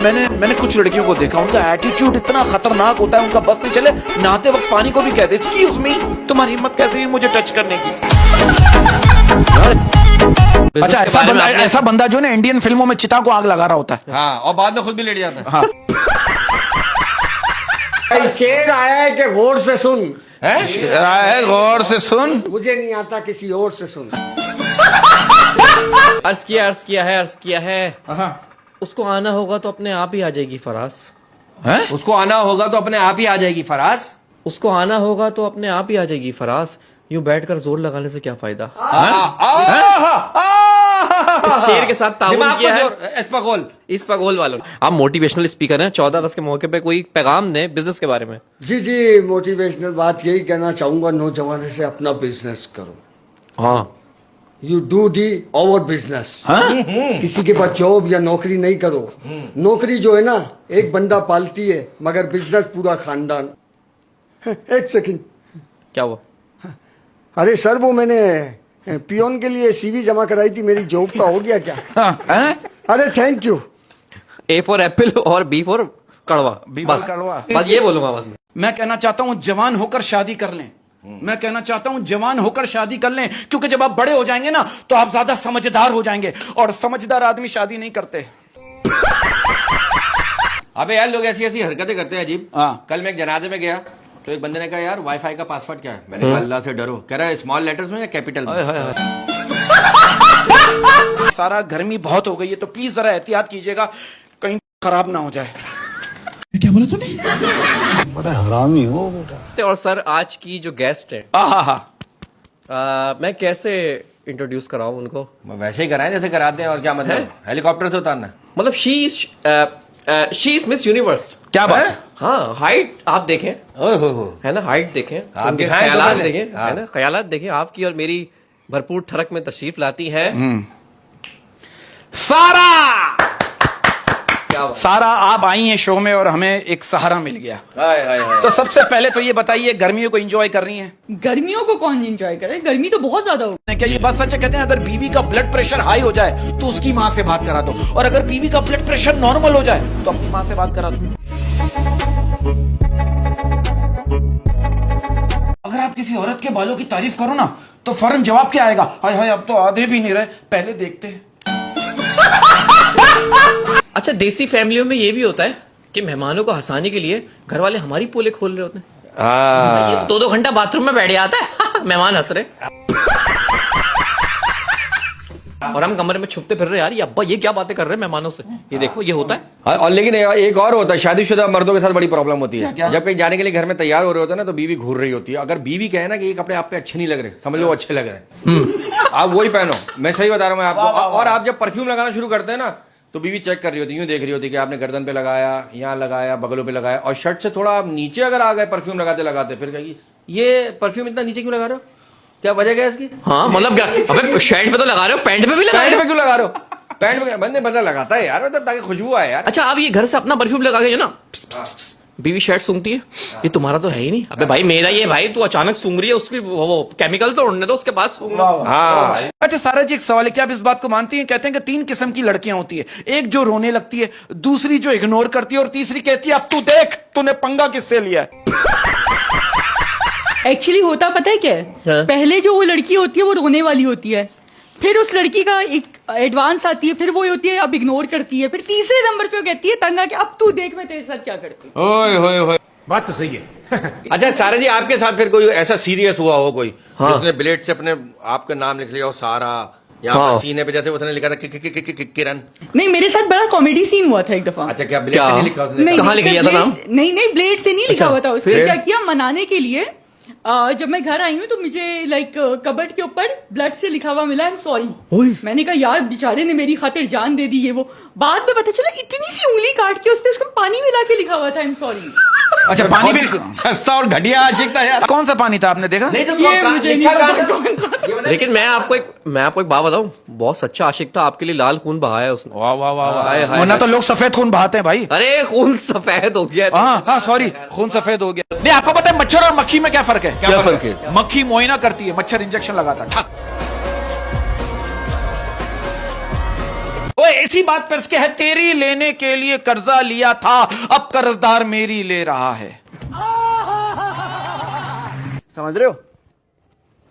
मैंने कुछ लड़कियों को देखा, उनका एटीट्यूड इतना खतरनाक होता है, उनका बस नहीं चले, नहाते वक्त पानी को भी कहते एक्सक्यूज मी, तुम्हारी हिम्मत कैसे हुई मुझे टच करने की। अच्छा, ऐसा बंदा जो ना इंडियन फिल्मों में चिता को आग लगा रहा होता है। हाँ, और बाद में खुद भी लेट जाता है। हाँ। शेर आया है कि गौर से सुन शेर आया है गौर से सुन, मुझे नहीं आता किसी और से सुन। अर्ज किया है। उसको आना होगा तो अपने आप ही आ जाएगी फराज। है? उसको आना होगा तो अपने आप ही आ जाएगी फराज। उसको आना होगा तो अपने आप ही आ जाएगी फराज। यूं बैठकर जोर लगाने से क्या फायदा। इस शेर के साथ ताउन किया है इस्पागोल वालों। आप मोटिवेशनल स्पीकर हैं, 14 अगस्त के मौके पे कोई पैगाम दें बिजनेस के बारे में। जी मोटिवेशनल बात यही कहना चाहूंगा, नौजवानों से अपना बिजनेस करो। हाँ, you do the over business. किसी के पास जॉब या नौकरी नहीं करो। नौकरी जो है ना एक बंदा पालती है, मगर बिजनेस पूरा खानदान। एक सेकंड, क्या हुआ? अरे सर वो मैंने पियोन के लिए सीवी जमा कराई थी, मेरी जॉब का हो गया क्या? अरे thank you. A for Apple और B फॉर कड़वा। बस ये बोलूंगा बस। मैं कहना चाहता हूं जवान होकर शादी कर लें। मैं कहना चाहता हूं जवान होकर शादी कर लें, क्योंकि जब आप बड़े हो जाएंगे ना तो आप ज्यादा समझदार हो जाएंगे, और समझदार आदमी शादी नहीं करते। अबे यार, लोग ऐसी ऐसी हरकतें करते हैं अजीब। हाँ। कल मैं एक जनाजे में गया तो एक बंदे ने कहा यार वाईफाई का पासवर्ड क्या है? मैंने कहा अल्लाह से डरो। कह रहा है स्मॉल लेटर्स में या कैपिटल में? सारा गर्मी बहुत हो गई है तो प्लीज जरा एहतियात कीजिएगा, कहीं खराब ना हो जाए। क्या बोला तूने? बड़ा हरामी हो बेटा। और सर आज की जो गेस्ट है, मैं कैसे इंट्रोड्यूस कराऊं उनको? वैसे ही कराएं जैसे कराते हैं, और क्या मतलब हेलीकॉप्टर से उतारना? मतलब शी इज मिस यूनिवर्स। क्या बात है? हाँ, हाइट आप देखें, हो है ना, हाइट देखें, आप उनके दिखाएं तो ख्यालात पहले। देखें, हाँ। है ना, ख्यालात देखें। आपकी और मेरी भरपूर ठरक में तशरीफ लाती है सारा आप आई हैं शो में और हमें एक सहारा मिल गया। हाय हाय हाय। तो सबसे पहले तो ये बताइए, गर्मियों को एंजॉय कर रही हैं? गर्मियों को कौन एंजॉय करे? गर्मी तो बहुत ज्यादा हो। क्या ये बात सच है? कहते हैं अगर बीवी का ब्लड प्रेशर हाई हो जाए तो उसकी माँ से बात करा दो, और अगर बीवी का ब्लड प्रेशर नॉर्मल हो जाए तो अपनी माँ से बात करा दो। अगर आप किसी औरत के बालों की तारीफ करो ना तो फौरन जवाब क्या आएगा? हाय हाय, अब तो आधे भी नहीं रहे, पहले देखते। अच्छा, देसी फैमिलियों में ये भी होता है कि मेहमानों को हंसाने के लिए घर वाले हमारी पोले खोल रहे होते हैं। 2-2 घंटा बाथरूम में बैठ जाता है मेहमान हंस रहे, और हम कमरे में छुपते फिर रहे, यार ये अब्बा ये क्या बातें कर रहे हैं मेहमानों से, ये देखो ये होता है। और लेकिन एक और होता है, शादीशुदा मर्दों के साथ बड़ी प्रॉब्लम होती है। क्या? जब कहीं जाने के लिए घर में तैयार हो रहे होते हैं ना तो बीवी घूर रही होती है। अगर बीवी कहे ना कि ये कपड़े आप पे अच्छे नहीं लग रहे, समझ लो वो अच्छे लग रहे हैं, आप वही पहनो। मैं सही बता रहा हूँ मैं आपको। और आप जब परफ्यूम लगाना शुरू करते हैं ना तो बीवी चेक कर रही होती है, यूं देख रही होती है कि आपने गर्दन पे लगाया, यहाँ लगाया, बगलों पे लगाया, और शर्ट से थोड़ा आप नीचे अगर आ गए परफ्यूम लगाते लगाते, फिर कहेगी ये परफ्यूम इतना नीचे क्यों लगा रहे हो? क्या वजह क्या है इसकी? हाँ, मतलब क्या? अबे शर्ट पे तो लगा रहे हो, पैंट पे भी लगा रहे पैंट हो? पे क्यों लगा रहे हो? पैंट पे बंदे बंदा लगाता है यार, मतलब ताकि खुशबू आए यार। अच्छा, आप ये घर से अपना परफ्यूम लगा के जो ना बीवी शर्ट सूंघती है, ये तुम्हारा तो है ही नहीं। अबे भाई मेरा ये भाई, तू अचानक सूंघ रही है, उसकी वो केमिकल तो उड़ने दो, उसके बाद सूंघ लो। हाँ। अच्छा सारा जी, एक सवाल है, क्या आप इस बात को मानती हैं? कहते हैं कि 3 किस्म की लड़कियां होती है, एक जो रोने लगती है, दूसरी जो इग्नोर करती है, और तीसरी कहती है अब तू देख तूने पंगा किससे लिया है। एक्चुअली होता पता है क्या है? हाँ। पहले जो वो लड़की होती है वो रोने वाली होती है, फिर उस लड़की का एक एडवांस आती है, फिर वो होती है अब इग्नोर करती है, फिर तीसरे नंबर पे वो कहती है तंग आके अब तू देख मैं तेरे साथ क्या करती हूँ। ओए होए होए, बात तो सही है। अच्छा सारे जी, आपके साथ फिर कोई ऐसा सीरियस हुआ हो कोई, हाँ। जिसने ब्लेड से अपने आपका नाम लिख लिया हो सारा, या हाँ। सीने पे जैसे उसने लिखा था किरण? नहीं, मेरे साथ बड़ा कॉमेडी सीन हुआ था एक दफा। अच्छा, क्या ब्लेड क्या? से नहीं लिखा उसने? नहीं, कहाँ लिख लिया था नाम? नहीं ब्लेड से नहीं लिखा हुआ था। उसने फिर? क्या किया, मनाने के लिए जब मैं घर आई हूँ तो मुझे लाइक कबर्ड के ऊपर ब्लड से लिखा हुआ मिला, आई एम सॉरी। मैंने कहा यार बेचारे ने मेरी खातिर जान दे दी है। वो बाद में पता चला इतनी सी उंगली काट के उसने उसको पानी मिला के लिखा हुआ था, आई एम सॉरी। अच्छा, पानी भी सस्ता और घटिया आशिक था यार। कौन सा पानी था आपने देखा? नहीं तो ये मुझे नहीं पता कौन सा था। लेकिन मैं आपको एक बात बताऊं, बहुत सच्चा आशिक था, आपके लिए लाल खून बहाया उसने। वाह वाह वाह हाय, हाय, वरना हाय। तो लोग सफेद खून बहाते हैं भाई। अरे खून सफेद हो गया। हाँ हाँ सॉरी, खून सफेद हो गया। नहीं, आपको पता है मच्छर और मक्खी में क्या फर्क है? क्या फर्क है? मक्खी मुआयना करती है, मच्छर इंजेक्शन लगाता है। ओए इसी बात पर इसके है, तेरी लेने के लिए कर्जा लिया था, अब कर्जदार मेरी ले रहा है। समझ रहे हो?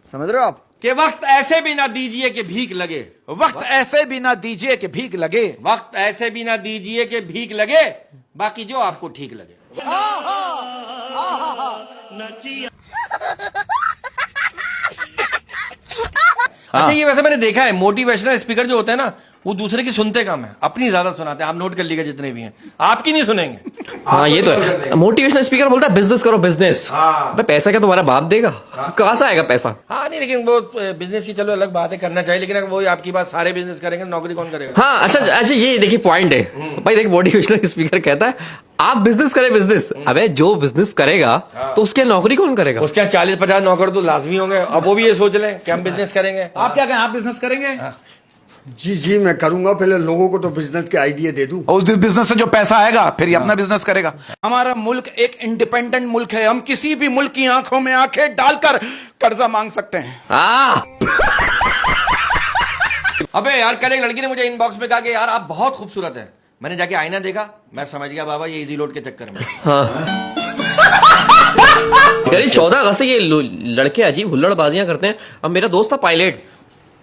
समझ रहे हो आप? कि वक्त ऐसे भी ना दीजिए कि भीख लगे, वक्त ऐसे भी ना दीजिए कि भीख लगे, वक्त ऐसे भी ना दीजिए कि भीख लगे, बाकी जो आपको ठीक लगे। अच्छा, ये वैसे मैंने देखा है मोटिवेशनल स्पीकर जो होते हैं ना, वो दूसरे की सुनते कम है, अपनी ज्यादा सुनाते हैं। आप नोट कर लीजिएगा जितने भी हैं, आपकी नहीं सुनेंगे। हाँ ये तो है। मोटिवेशनल स्पीकर बोलता है बिजनेस करो बिजनेस। हाँ। पैसा क्या तुम्हारा बाप देगा? कहाँ से आएगा पैसा? हाँ नहीं, लेकिन वो बिजनेस की चलो अलग बात है, करना चाहिए, लेकिन अगर वो आपकी बात सारे बिजनेस करेंगे तो नौकरी कौन करेगा? हाँ अच्छा ये देखिए पॉइंट है भाई। देखिए मोटिवेशनल स्पीकर कहता है आप बिजनेस करें बिजनेस। अबे जो बिजनेस करेगा तो उसके नौकरी कौन करेगा? उसके 40-50 नौकर तो लाजमी होंगे। अब वो भी ये सोच लें कि हम बिजनेस करेंगे। आप क्या कहें, आप बिजनेस करेंगे? जी जी मैं करूंगा, पहले लोगों को तो बिजनेस के आइडिया दे दूं। और उस बिजनेस से जो पैसा आएगा फिर ये अपना बिजनेस करेगा। हमारा मुल्क एक इंडिपेंडेंट मुल्क है, हम किसी भी मुल्क की आंखों में आंखें डालकर कर्जा मांग सकते हैं। अबे यार, कल एक लड़की ने मुझे इनबॉक्स में कहा कि यार आप बहुत खूबसूरत हैं। मैंने जाके आईना देखा, मैं समझ गया बाबा ये इजी लोड के चक्कर में। यार 14 अगस्त से ये लड़के अजीब हुल्लड़बाजियां करते हैं। अब मेरा दोस्त था पायलट,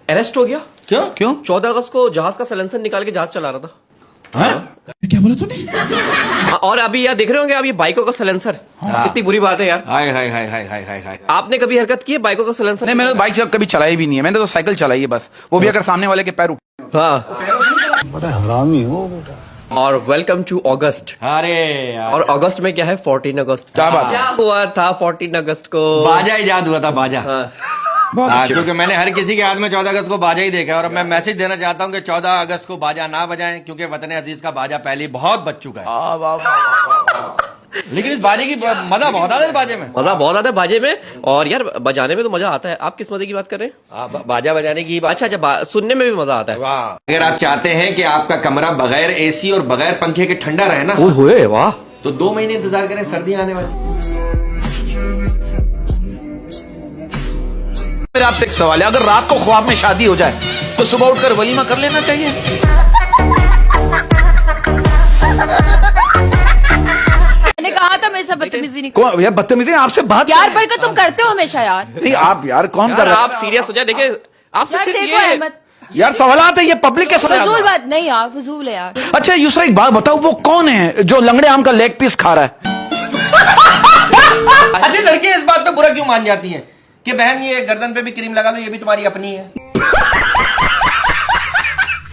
अरेस्ट हो गया। क्यों? 14 अगस्त को जहाज का साइलेंसर निकाल के जहाज चला रहा था। क्या बोला तूने? और अभी यार देख रहे होंगे आप ये बाइकों का साइलेंसर, कितनी बुरी बात है यार। हाय हाय हाय हाय हाय हाय हाय। आपने कभी हरकत की है बाइकों का साइलेंसर? नहीं, मैंने तो बाइक कभी चलाई भी नहीं है, मैंने तो साइकिल चलाई है बस, वो भी अगर सामने वाले के पैर हाँ। हरामी हो बेटा। और वेलकम टू अगस्त। अरे यार, और अगस्त में क्या है? 14 अगस्त। क्या बात है? क्या हुआ था 14 अगस्त को? बाजा इजाद हुआ था, बाजा। बहुत अच्छी क्योंकि मैंने हर किसी के हाथ में 14 अगस्त को बाजा ही देखा है, और मैं मैसेज देना चाहता हूं कि 14 अगस्त को बाजा ना बजाएं, क्योंकि वतन अजीज का बाजा पहले ही बहुत बज चुका है। लेकिन इस बाजे की मजा बहुत आता है, इस बाजे में मजा बहुत आता है बाजे में। और यार बजाने में तो मजा आता है। आप किस मजे की बात कर रहे हैं? बाजा बजाने की बात। अच्छा अच्छा, सुनने में भी मजा आता है। वाह। अगर आप चाहते हैं कि आपका कमरा बगैर एसी और बगैर पंखे के ठंडा रहे ना, ओए वाह, तो 2 महीने इंतजार करें, सर्दियां आने वाली। मेरा आपसे एक सवाल है, अगर रात को ख्वाब में शादी हो जाए तो सुबह उठकर वलीमा कर लेना चाहिए? मैंने कहा था मेरे से बदतमीजी नहीं कौन यार बदतमीजी? आपसे बात यार बरकत तुम करते हो हमेशा यार। नहीं, आप यार कौन कर यार रहा आप सीरियस हो जाए। देखिए आपसे यार सिर्फ देखो ये अहमद, यार सवालात है, ये पब्लिक के फजूल सवाल। बात नहीं यार, फजूल है यार। अच्छा यूसरा एक बात बताओ, वो कौन है जो लंगड़े आम का लेग पीस खा रहा है? अच्छा, लड़कियां इस बात पे बुरा क्यों मान जाती हैं कि बहन ये गर्दन पे भी क्रीम लगा लो, ये भी तुम्हारी अपनी है?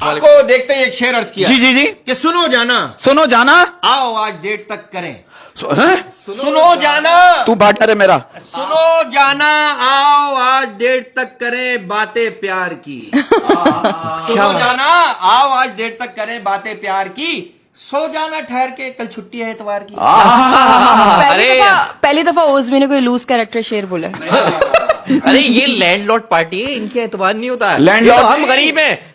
आपको देखते ही एक शेर अर्ज किया जी जी जी, कि सुनो जाना आओ आज डेट तक करें। सुनो जाना, तू पार्टनर है मेरा। सुनो जाना आओ आज डेट तक करें बातें प्यार की। सुनो जाना आओ आज डेट तक करें बातें प्यार की, सो जाना ठहर के कल छुट्टी है इतवार की। पहली दफा ओज़मी ने कोई लूज कैरेक्टर शेर बोला है। अरे ये लैंडलॉर्ड पार्टी है, इनके एतबार नहीं होता है। लैंडलॉर्ड- ये तो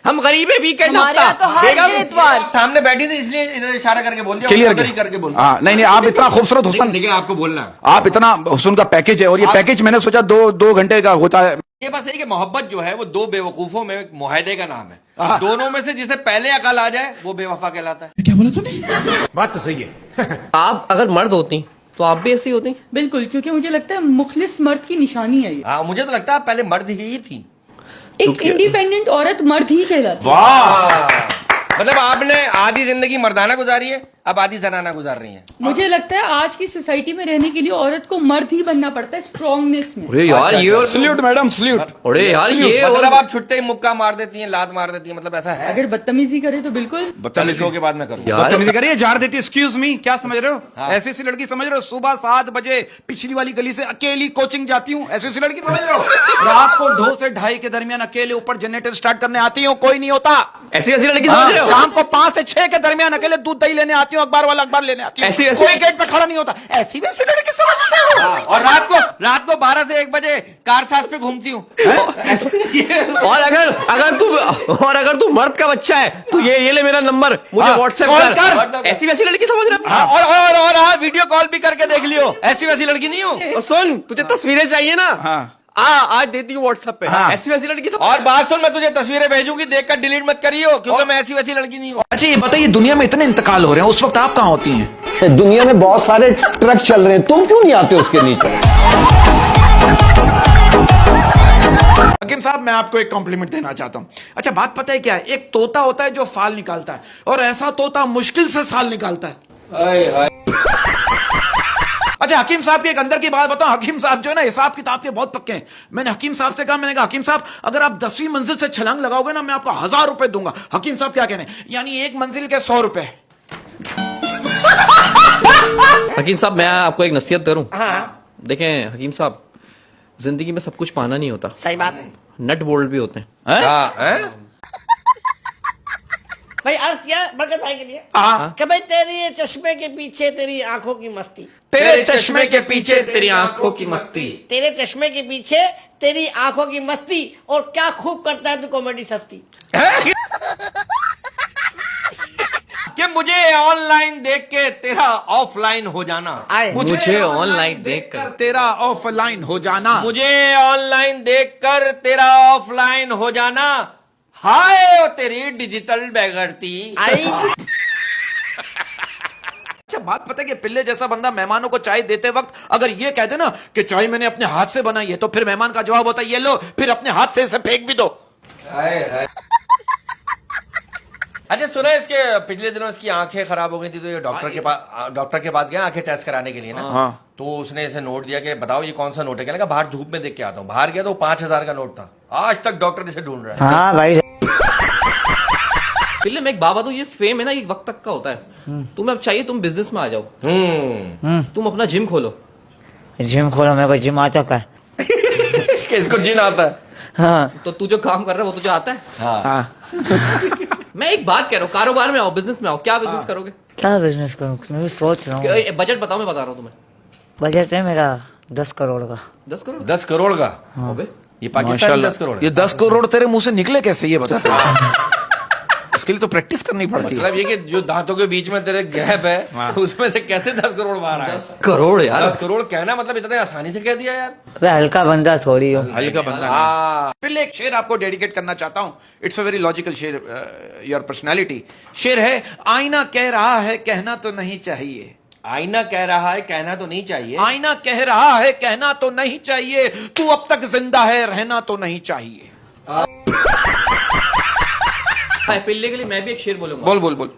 हम गरीब है वीकेंड हमारे यहाँ तो हर दिन इतवार। सामने बैठी थी इसलिए इधर इशारा करके बोल दिया, क्लियर उधर ही करके बोल दिया। हाँ नहीं, आप इतना खूबसूरत हुस्न, लेकिन आपको बोलना है। आप इतना हुस्न का पैकेज है, और ये पैकेज मैंने सोचा 2 घंटे का होता है। ये बात सही कि मोहब्बत जो है वो 2 बेवकूफों में एक मुआहदे का नाम है। दोनों में से जिसे पहले अकल आ जाए वो बेवफा कहलाता है। क्या बोला तूने? बात तो सही है। आप अगर मर्द होती तो आप भी ऐसी होती। बिल्कुल, क्योंकि मुझे लगता है मुखलिस मर्द की निशानी है ये। हाँ, मुझे तो लगता है पहले मर्द ही थी। एक इंडिपेंडेंट औरत मर्द ही कहलाती है। वाह, मतलब आपने आधी जिंदगी मर्दाना गुजारी है, अब आधी जनाना गुजार रही है। मुझे लगता है आज की सोसाइटी में रहने के लिए औरत को मर्द ही बनना पड़ता है, स्ट्रांगनेस में। अरे यार ये सल्यूट मैडम, सल्यूट। अरे यार ये मतलब आप छुट्टे ही मुक्का मार देती हैं, लात मार देती हैं, मतलब ऐसा है? अगर बदतमीजी करे तो बिल्कुल। कल शो के बाद मैं करूँ। बदतमीजी करिए, झाड़ देती, एक्सक्यूज मी, क्या समझ रहे हो? ऐसी सी लड़की समझ रहे हो? सुबह 7 बजे पिछली वाली गली से अकेली कोचिंग जाती हूँ, ऐसी सी लड़की समझ रहे हो? रात को 2 से 2:30 के दरमियान अकेले ऊपर जनरेटर स्टार्ट करने आती हूँ, कोई नहीं होता। ऐसी लड़की समझ रहे हो? शाम को 5 से 6 के दरमियान अकेले दूध दही लेने आती हूँ, अखबार वाला अखबार लेने आती हूँ, ऐसी- कोई गेट पे खड़ा नहीं होता। ऐसी वैसी लड़की समझते हो? और रात को 12 से 1 बजे कार सास पे घूमती हूँ। और अगर तू मर्द का बच्चा है तो ये ले मेरा नंबर, मुझे व्हाट्सएप कॉल कर। ऐसी वैसी लड़की समझ रहा है? और वीडियो कॉल भी करके देख लियो, ऐसी वैसी लड़की नहीं हूँ। और सुन, तुझे तस्वीरें चाहिए ना? हाँ। आज देती हूँ व्हाट्सएप पे। हाँ। ऐसी वैसी लड़की तो और बात सुन, मैं तुझे तस्वीरें भेजूंगी, देखकर डिलीट मत करियो, क्योंकि मैं ऐसी वैसी लड़की नहीं हूँ। अच्छा ये बताइए, दुनिया में इतने इंतकाल हो रहे हैं, उस वक्त आप कहाँ होती हैं? दुनिया में बहुत सारे ट्रक चल रहे हैं, तुम क्यों नहीं आते उसके नीचे? हकीम साहब, मैं आपको एक कॉम्प्लीमेंट देना चाहता हूं। अच्छा बात पता है क्या है, एक तोता होता है जो फाल निकालता है, और ऐसा तोता मुश्किल से साल निकालता है। अच्छा हकीम साहब की एक अंदर की बात बताऊं, हकीम साहब जो है ना हिसाब किताब के बहुत पक्के हैं। मैंने हकीम साहब से कहा, मैंने कहा हकीम साहब अगर आप 10वीं मंजिल से छलांग लगाओगे ना, मैं आपको 1000 रुपए दूंगा। हकीम साहब क्या कहने, यानी एक मंजिल के 100 रुपए। हकीम साहब मैं आपको एक नसीहत करूं। देखें हकीम साहब, जिंदगी में सब कुछ पाना नहीं होता, सही बात है नट बोल्ट भी होते हैं। भाई। अर्ज किया बरकत भाई के लिए हाँ। कि भाई तेरी ये चश्मे के पीछे तेरी आंखों की मस्ती, तेरे चश्मे के पीछे तेरी आंखों की मस्ती। तेरे चश्मे के पीछे तेरी आंखों की मस्ती, और क्या खूब करता है तू कॉमेडी सस्ती। कि मुझे ऑनलाइन देख के तेरा ऑफलाइन हो जाना, आए मुझे ऑनलाइन देखकर तेरा ऑफलाइन हो जाना। मुझे ऑनलाइन देखकर तेरा ऑफलाइन हो जाना, हाय ओ तेरी डिजिटल बेगरती। आई अच्छा बात पता है कि पिल्ले जैसा बंदा मेहमानों को चाय देते वक्त अगर ये कह दे ना कि चाय मैंने अपने हाथ से बनाई है, तो फिर मेहमान का जवाब होता है ये लो, फिर अपने हाथ से इसे फेंक भी दो। अच्छा सुना, इसके पिछले दिनों इसकी आंखें खराब हो गई थी, तो ये डॉक्टर के पास गया आंखें टेस्ट कराने के लिए ना। हाँ। तो उसने इसे नोट दिया कि बताओ ये कौन सा नोट है। कहने का बाहर धूप में देख के आता हूँ। बाहर गया तो 5000 का नोट था। आज तक डॉक्टर इसे ढूंढ रहा है। हाँ भाई। पिल्ले मैं एक बात बताऊं, ये फेम है ना, ये वक्त तक का होता है। तुम्हें अब चाहिए तुम बिजनेस में आ जाओ, तुम अपना जिम खोलो। जिम खोलो, मेरे को जिम आता का। इसको जिन आता है। हाँ तो तू जो काम कर रहा है वो तुझे आता है। हाँ। मैं एक बात कह रहा हूँ, कारोबार में आओ, बिजनेस में आओ। क्या बिजनेस करोगे? क्या बिजनेस करूँ, मैं भी सोच रहा हूँ। बजट बताओ, मैं बता रहा हूँ तुम्हें। बजट है मेरा 10 करोड़ का। 10 करोड़? 10 करोड़ का? अबे ये पाकिस्तान 10 करोड़ है। ये 10 करोड़ तेरे मुंह से निकले कैसे, ये बता। इसके लिए तो प्रैक्टिस करनी पड़ती है। मतलब ये कि जो दांतों के बीच में तेरे गैप है, उसमें से कैसे 10 करोड़ बाहर आए? 10 करोड़ यार। 10 करोड़ कहना मतलब इतने आसानी से कह दिया यार। अबे हल्का बंदा थोड़ी हो। हल्का बंदा। पहले एक शेर आपको डेडिकेट करना चाहता हूं। इट्स अ वेरी लॉजिकल शेर, योर पर्सनैलिटी। शेर है, आईना कह रहा है कहना तो नहीं चाहिए। आईना कह रहा है कहना तो नहीं चाहिए। आईना कह रहा है कहना तो नहीं चाहिए, तू अब तक जिंदा है रहना तो नहीं चाहिए। पिल्ले के लिए मैं भी एक शेर बोलूंगा। बोल बोल बोल।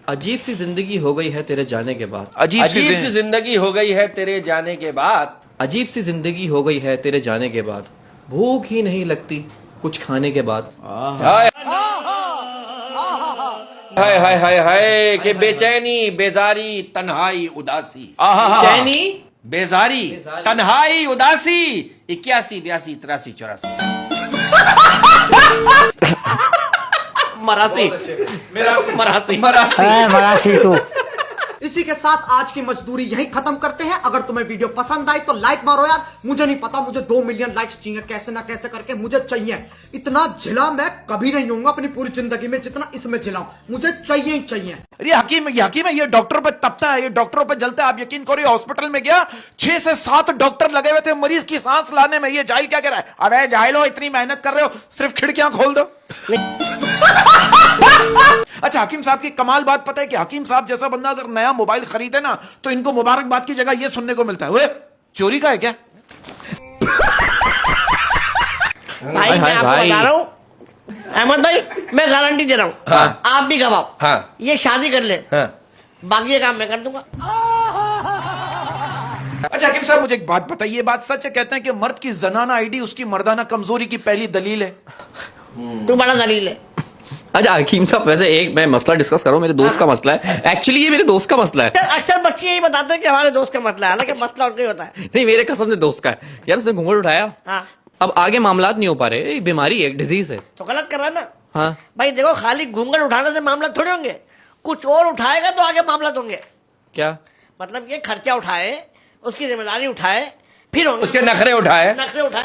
अजीब सी जिंदगी हो गई है तेरे जाने के बाद। अजीब सी जिंदगी हो गई है तेरे जाने के बाद। अजीब सी जिंदगी हो गई है तेरे जाने के बाद, भूख ही नहीं लगती कुछ खाने के बाद। हाय हाय हाय हाय कि बेचैनी बेजारी तन्हाई उदासी। चैनी बेजारी तन्हाई उदासी 81 82 83 84। मरासी मरासी मरासी तू। इसी के साथ आज की मजदूरी यहीं खत्म करते हैं। अगर तुम्हें वीडियो पसंद आई तो लाइक मारो यार। मुझे नहीं पता, मुझे 2 मिलियन लाइक्स चाहिए, कैसे ना कैसे करके मुझे चाहिए। इतना झिला मैं कभी नहीं होऊंगा अपनी पूरी जिंदगी में जितना इसमें झिलाऊं। मुझे चाहिए ही चाहिए। अरे हकीम है, ये डॉक्टरों पे तपता है, ये डॉक्टरों पे जलता है। आप यकीन करो, ये हॉस्पिटल में गया, 6 से 7 डॉक्टर लगे हुए थे मरीज की सांस लाने में। ये जाहिल क्या कह रहा है, अबे जाहिलो इतनी मेहनत कर रहे हो, सिर्फ खिड़कियां खोल दो। अच्छा हकीम साहब की कमाल बात पता है कि हकीम साहब जैसा बंदा अगर नया मोबाइल खरीदे ना, तो इनको मुबारकबाद की जगह ये सुनने को मिलता है, वे चोरी का है क्या? भाई मैं आपको बता रहा हूँ अहमद भाई, मैं गारंटी दे रहा हूँ। हाँ। आप भी गवाओ। हाँ। ये शादी कर ले, हाँ। बाकी ये काम मैं कर दूंगा। अच्छा हकीम साहब मुझे एक बात बताइए, ये बात सच है, कहते हैं कि मर्द की जनाना आईडी उसकी मर्दाना कमजोरी की पहली दलील है। तू बड़ा दलील है। अच्छा हकीम साहब, वैसे एक मैं मसला डिस्कस करूं, मेरे दोस्त का मसला है। एक्चुअली ये मेरे दोस्त का मसला है। अक्सर बच्चे यही बताते हैं कि हमारे दोस्त का मसला है, हालांकि मसला उनका ही होता है। नहीं, मेरे कसम से दोस्त का है यार। उसने घूंघट उठाया, हाँ। अब आगे मामलात नहीं हो पा रहे। एक बीमारी है, एक डिजीज है। तो गलत कर रहा है ना। हाँ भाई देखो, खाली घूंघट उठाने से मामला थोड़े होंगे, कुछ और उठाएगा तो आगे मामला होंगे। क्या मतलब ये खर्चा उठाए, उसकी जिम्मेदारी उठाए, फिर उसके नखरे उठाए। नखरे उठाए।